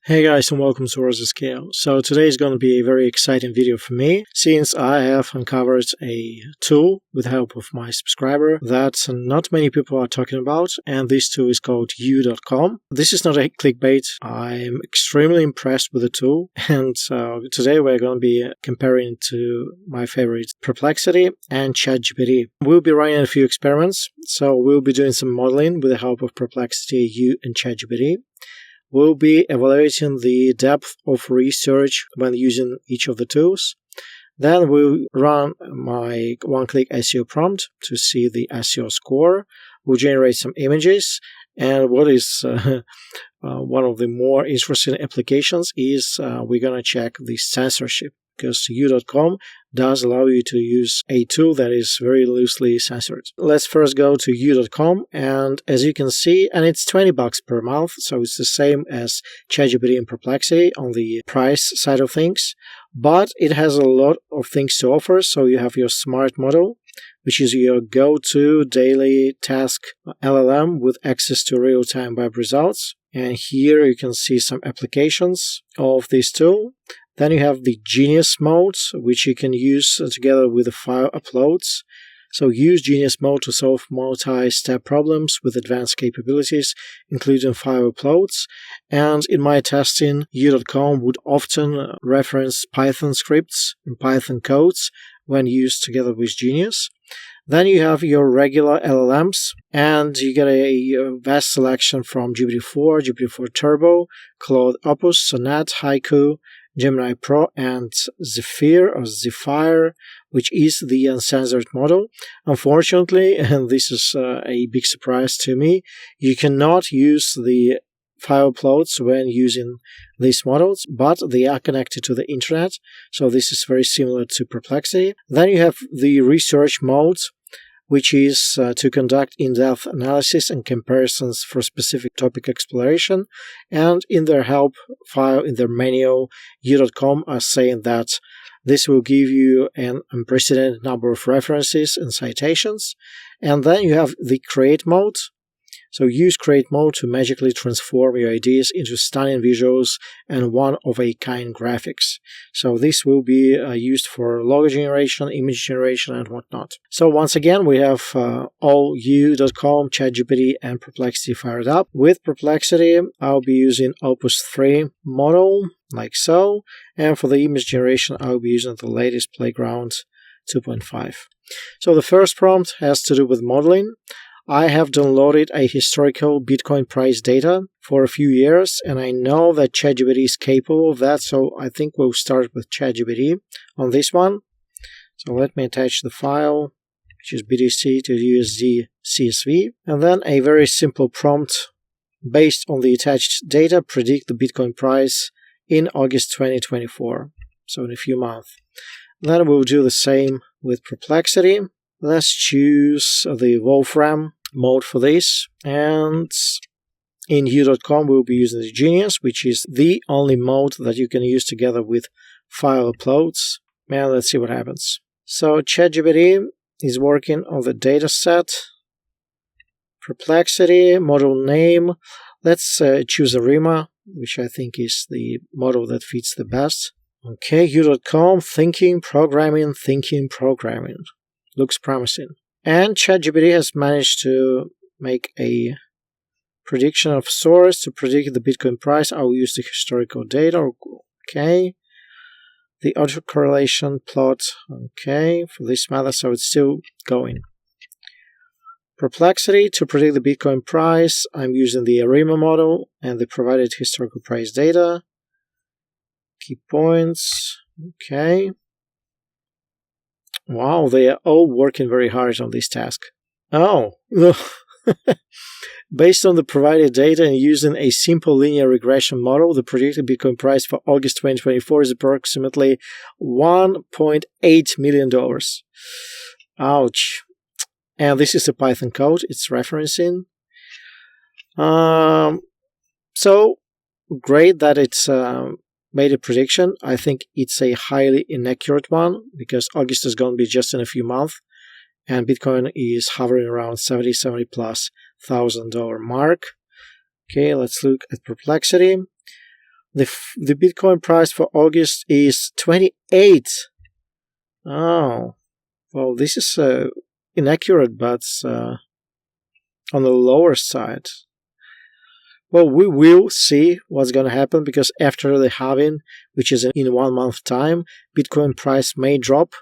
Hey guys, and welcome to WordsAtScale. So today is going to be a very exciting video for me, since I have uncovered a tool with the help of my subscriber that not many people are talking about, and this tool is called U.com. This is not a clickbait. I'm extremely impressed with the tool, and today we're going to be comparing it to my favorite Perplexity and ChatGPT. We'll be running a few experiments, so we'll be doing some modeling with the help of Perplexity, U, and ChatGPT. We'll be evaluating the depth of research when using each of the tools. Then we'll run my one-click SEO prompt to see the SEO score. We'll generate some images. And what is one of the more interesting applications is we're going to check the censorship, because U.com does allow you to use a tool that is very loosely censored. Let's first go to U.com, and as you can see, and it's $20 per month, so it's the same as ChatGPT and Perplexity on the price side of things, but it has a lot of things to offer. So you have your smart model, which is your go-to daily task LLM with access to real-time web results. And here you can see some applications of this tool. Then you have the Genius mode, which you can use together with the file uploads. So use Genius mode to solve multi-step problems with advanced capabilities, including file uploads. And in my testing, U.com would often reference Python scripts and Python codes when used together with Genius. Then you have your regular LLMs, and you get a vast selection from GPT-4, GPT-4 Turbo, Claude Opus, Sonnet, Haiku, Gemini Pro, and Zephyr, which is the uncensored model. Unfortunately, and this is a big surprise to me, you cannot use the file uploads when using these models, but they are connected to the internet, so this is very similar to Perplexity. Then you have the research mode, which is to conduct in-depth analysis and comparisons for specific topic exploration. And in their help file, in their manual, U.com are saying that this will give you an unprecedented number of references and citations. And then you have the create mode. So use create mode to magically transform your ideas into stunning visuals and one-of-a-kind graphics. So this will be used for logo generation, image generation, and whatnot. So once again, we have all U.com, ChatGPT, and Perplexity fired up. With Perplexity, I'll be using Opus 3 model, like so. And for the image generation, I'll be using the latest Playground 2.5. So the first prompt has to do with modeling. I have downloaded a historical Bitcoin price data for a few years, and I know that ChatGPT is capable of that, so I think we'll start with ChatGPT on this one. So let me attach the file, which is BTC to USD CSV, and then a very simple prompt based on the attached data, predict the Bitcoin price in August 2024, so in a few months. Then we'll do the same with Perplexity. Let's choose the Wolfram mode for this, and in U.com we'll be using the Genius, which is the only mode that you can use together with file uploads. And let's see what happens. So ChatGPT is working on the data set. Perplexity, model name, let's choose Arima, which I think is the model that fits the best. Okay, U.com, thinking, programming. Looks promising. And ChatGPT has managed to make a prediction of sorts to predict the Bitcoin price. I'll use the historical data. Okay. The autocorrelation plot. Okay. For this matter, so it's still going. Perplexity, to predict the Bitcoin price, I'm using the Arima model and the provided historical price data. Key points. Okay. Wow, they are all working very hard on this task. Oh, based on the provided data and using a simple linear regression model, the predicted Bitcoin price for August 2024 is approximately $1.8 million. Ouch. And this is a Python code it's referencing. So, great that it's made a prediction. I think it's a highly inaccurate one, because August is going to be just in a few months, and Bitcoin is hovering around $70,000+ mark. Okay, let's look at Perplexity. The Bitcoin price for August is 28. Oh, well, this is inaccurate, but on the lower side. Well, we will see what's going to happen, because after the halving, which is in 1 month time, Bitcoin price may drop.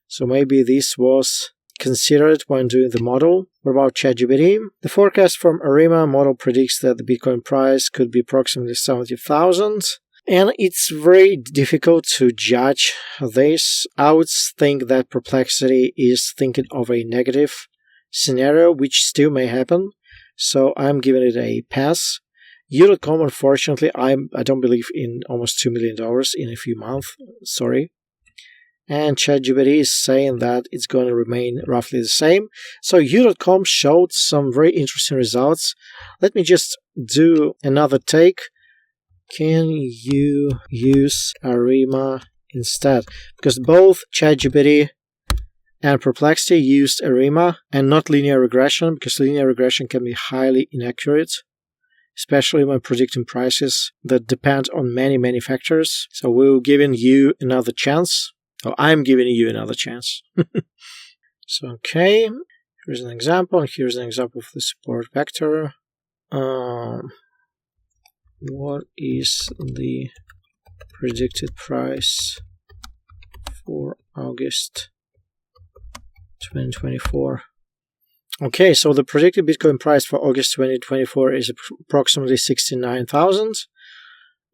So maybe this was considered when doing the model. What about ChatGPT? The forecast from Arima model predicts that the Bitcoin price could be approximately 70,000. And it's very difficult to judge this. I would think that Perplexity is thinking of a negative scenario, which still may happen. So I'm giving it a pass. U.com, unfortunately, I don't believe in almost $2 million in a few months. Sorry. And ChatGPT is saying that it's going to remain roughly the same. So U.com showed some very interesting results. Let me just do another take. Can you use Arima instead? Because both ChatGPT and Perplexity used Arima and not linear regression, because linear regression can be highly inaccurate, especially when predicting prices that depend on many factors. So we're giving you another chance. Oh, I'm giving you another chance. So, okay, here's an example. Here's an example of the support vector. What is the predicted price for August 2024? Okay, so the predicted Bitcoin price for August 2024 is approximately 69,000.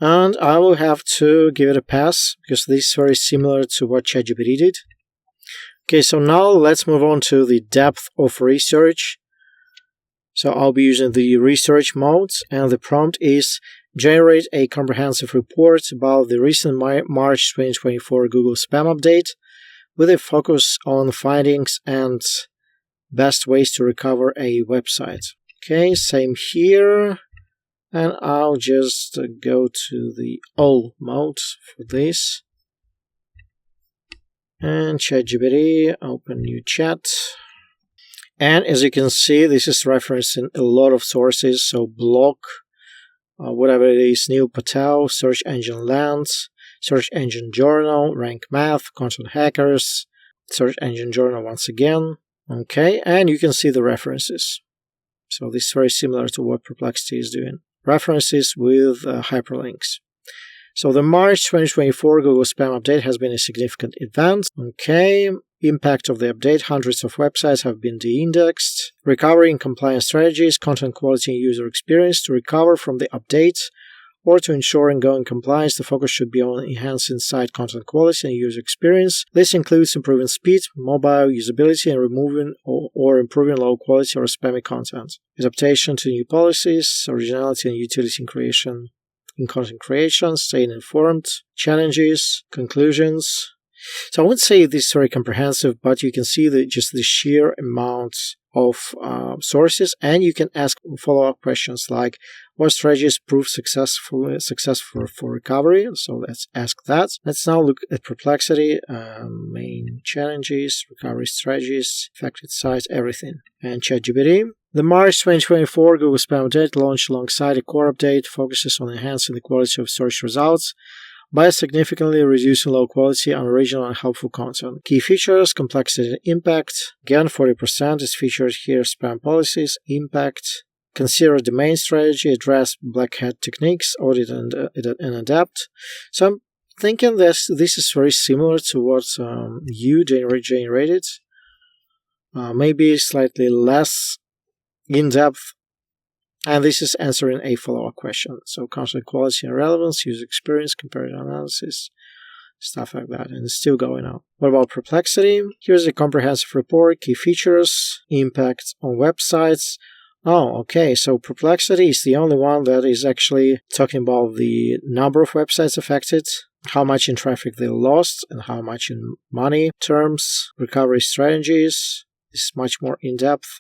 And I will have to give it a pass, because this is very similar to what ChatGPT did. Okay, so now let's move on to the depth of research. So I'll be using the research mode, and the prompt is generate a comprehensive report about the recent March 2024 Google spam update with a focus on findings and best ways to recover a website. Okay, same here. And I'll just go to the all mode for this. And ChatGPT, open new chat. And as you can see, this is referencing a lot of sources. So blog, whatever it is, Neil Patel, Search Engine Lens, Search Engine Journal, Rank Math, Content Hackers, Search Engine Journal once again. Okay, and you can see the references. So this is very similar to what Perplexity is doing. References with hyperlinks. So the March 2024 Google Spam Update has been a significant event. Okay, impact of the update. Hundreds of websites have been de-indexed. Recovery and compliance strategies, content quality and user experience. To recover from the update or to ensure ongoing compliance, the focus should be on enhancing site content quality and user experience. This includes improving speed, mobile usability, and removing or improving low quality or spammy content. Adaptation to new policies, originality and utility in content creation, staying informed, challenges, conclusions. So I wouldn't say this is very comprehensive, but you can see just the sheer amount of sources, and you can ask follow-up questions like what strategies prove successful for recovery. So let's ask that. Let's now look at Perplexity, main challenges, recovery strategies, affected sites, everything. And ChatGPT. The March 2024 Google Spam Update, launched alongside a core update, focuses on enhancing the quality of search results by significantly reducing low quality, unoriginal, and helpful content. Key features, complexity and impact. Again, 40% is featured here. Spam policies, impact. Consider domain strategy, address black hat techniques, audit and adapt. So I'm thinking that this is very similar to what you generated. Maybe slightly less in-depth. And this is answering a follow-up question. So content quality and relevance, user experience, comparative analysis, stuff like that. And it's still going on. What about Perplexity? Here's a comprehensive report, key features, impact on websites. Oh, okay. So Perplexity is the only one that is actually talking about the number of websites affected, how much in traffic they lost, and how much in money terms, recovery strategies. This is much more in-depth.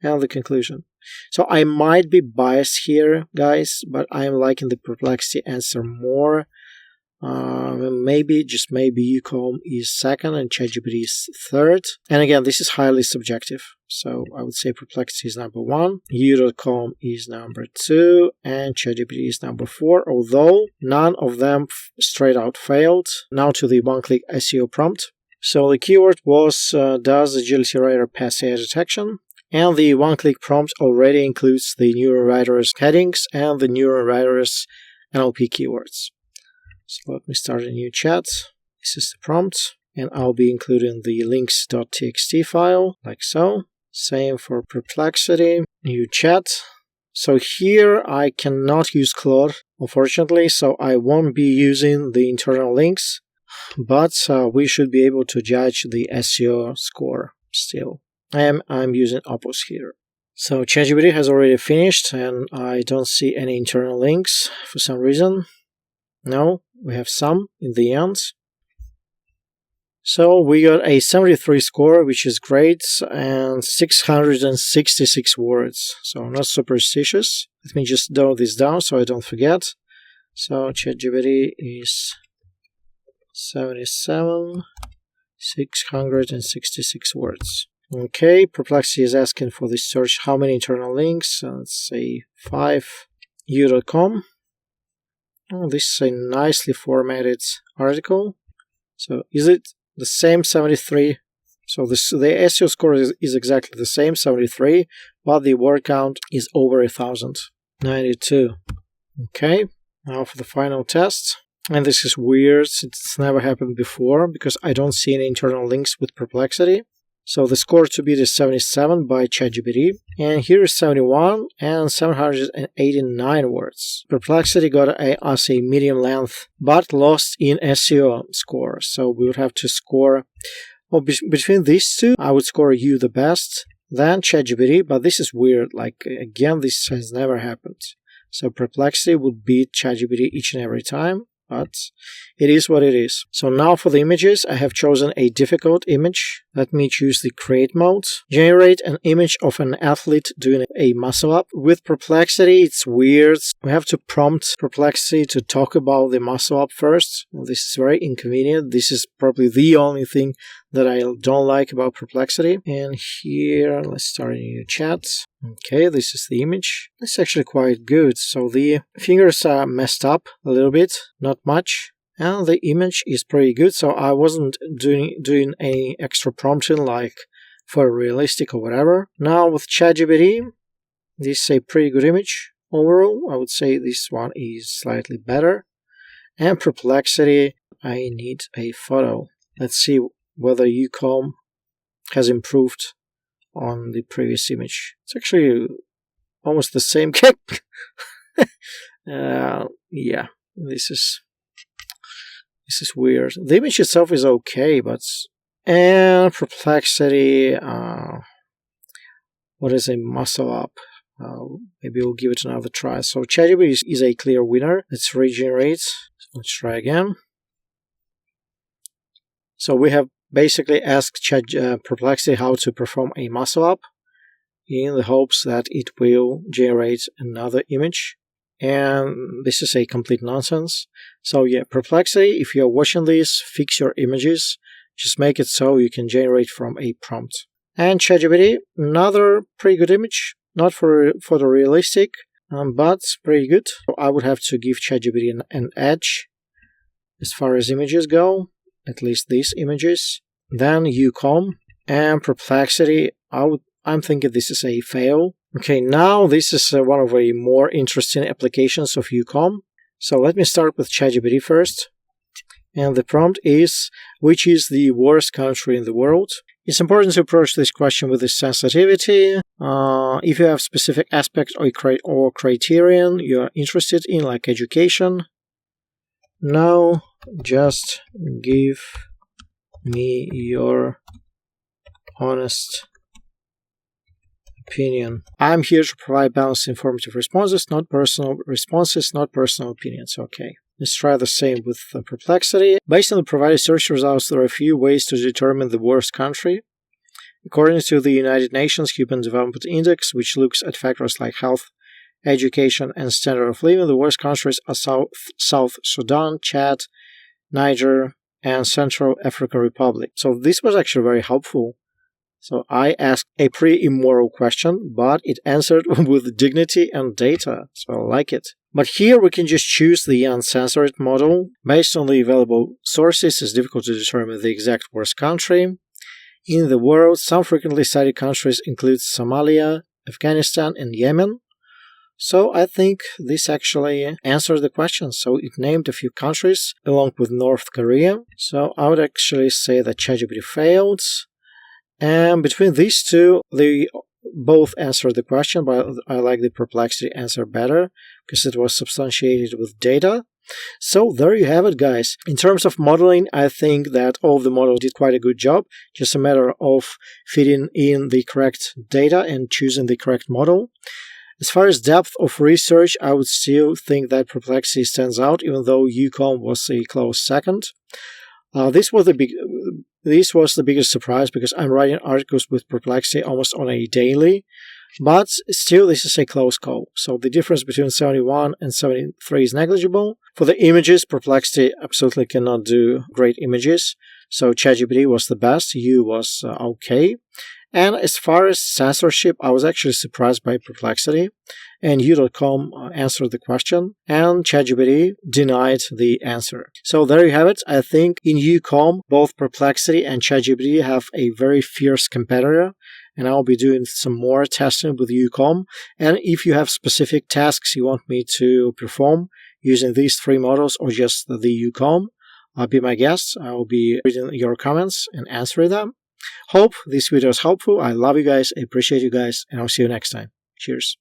And the conclusion. So I might be biased here, guys, but I am liking the Perplexity answer more. Maybe, just maybe, UCOM is second and ChatGPT is third. And again, this is highly subjective. So I would say Perplexity is number 1, U.com is number 2, and ChatGPT is number 4, although none of them straight out failed. Now to the one-click SEO prompt. So the keyword was, does Agility Writer pass AI detection? And the one-click prompt already includes the NeuroWriter's headings and the NeuroWriter's NLP keywords. So let me start a new chat. This is the prompt, and I'll be including the links.txt file, like so. Same for Perplexity, new chat. So here I cannot use Claude, unfortunately, so I won't be using the internal links, but we should be able to judge the SEO score still. I'm using Opus here. So ChatGPT has already finished, and I don't see any internal links for some reason. No, we have some in the end. So we got a 73 score, which is great, and 666 words. So not superstitious. Let me just note this down so I don't forget. So ChatGPT is 77, 666 words. Okay, Perplexity is asking for the search how many internal links. Let's say 5, U.com. Oh, this is a nicely formatted article. So is it the same 73? So the SEO score is exactly the same, 73, but the word count is over 1,000, 92. Okay, now for the final test. And this is weird, it's never happened before because I don't see any internal links with Perplexity. So the score to beat is 77 by ChatGPT, and here is 71 and 789 words. Perplexity got us a medium length, but lost in SEO score. So we would have to score, well, between these two, I would score you the best, then ChatGPT, but this is weird. Like, again, this has never happened. So Perplexity would beat ChatGPT each and every time. But it is what it is. So now for the images, I have chosen a difficult image. Let me choose the create mode. Generate an image of an athlete doing a muscle up. With Perplexity, it's weird. We have to prompt Perplexity to talk about the muscle up first. This is very inconvenient. This is probably the only thing that I don't like about Perplexity. And here, let's start a new chat. Okay, this is the image. It's actually quite good. So the fingers are messed up a little bit, not much. And the image is pretty good, so I wasn't doing any extra prompting like for realistic or whatever. Now with ChatGPT, this is a pretty good image. Overall, I would say this one is slightly better. And Perplexity, I need a photo. Let's see whether UCOM has improved on the previous image. It's actually almost the same. Yeah, this is weird. The image itself is okay, but and Perplexity. What is a muscle up? Maybe we'll give it another try. So ChatGPT is a clear winner. Let's regenerate. Let's try again. So we have basically asked Perplexity how to perform a muscle up in the hopes that it will generate another image. And this is a complete nonsense. So yeah, Perplexity, if you're watching this, fix your images. Just make it so you can generate from a prompt. And ChatGPT, another pretty good image. Not for the realistic, but pretty good. So I would have to give ChatGPT an edge as far as images go. At least these images. Then UCOM and Perplexity. I'm thinking this is a fail. Okay, now this is one of the more interesting applications of UCOM. So let me start with ChatGPT first. And the prompt is, which is the worst country in the world? It's important to approach this question with this sensitivity. If you have specific aspect or criterion you're interested in, like education, no, just give me your honest opinion. I'm here to provide balanced, informative responses, not personal opinions. Okay. Let's try the same with Perplexity. Based on the provided search results, there are a few ways to determine the worst country. According to the United Nations Human Development Index, which looks at factors like health, education, and standard of living, the worst countries are South Sudan, Chad, Niger, and Central African Republic. So this was actually very helpful. So I asked a pretty immoral question, but it answered with dignity and data, so I like it. But here we can just choose the uncensored model. Based on the available sources, it's difficult to determine the exact worst country. In the world, some frequently cited countries include Somalia, Afghanistan, and Yemen. So I think this actually answered the question. So it named a few countries along with North Korea. So I would actually say that ChatGPT failed. And between these two, they both answered the question, but I like the Perplexity answer better because it was substantiated with data. So there you have it, guys. In terms of modeling, I think that all of the models did quite a good job. Just a matter of feeding in the correct data and choosing the correct model. As far as depth of research, I would still think that Perplexity stands out, even though UCOM was a close second. This was the biggest surprise because I'm writing articles with Perplexity almost on a daily, but still this is a close call. So the difference between 71 and 73 is negligible. For the images, Perplexity absolutely cannot do great images. So ChatGPT was the best, U was okay. And as far as censorship, I was actually surprised by Perplexity, and U.com answered the question, and ChatGPT denied the answer. So there you have it. I think in U.com, both Perplexity and ChatGPT have a very fierce competitor, and I'll be doing some more testing with U.com. And if you have specific tasks you want me to perform using these three models or just the U.com, be my guest. I will be reading your comments and answering them. Hope this video is helpful. I love you guys. I appreciate you guys. And I'll see you next time. Cheers.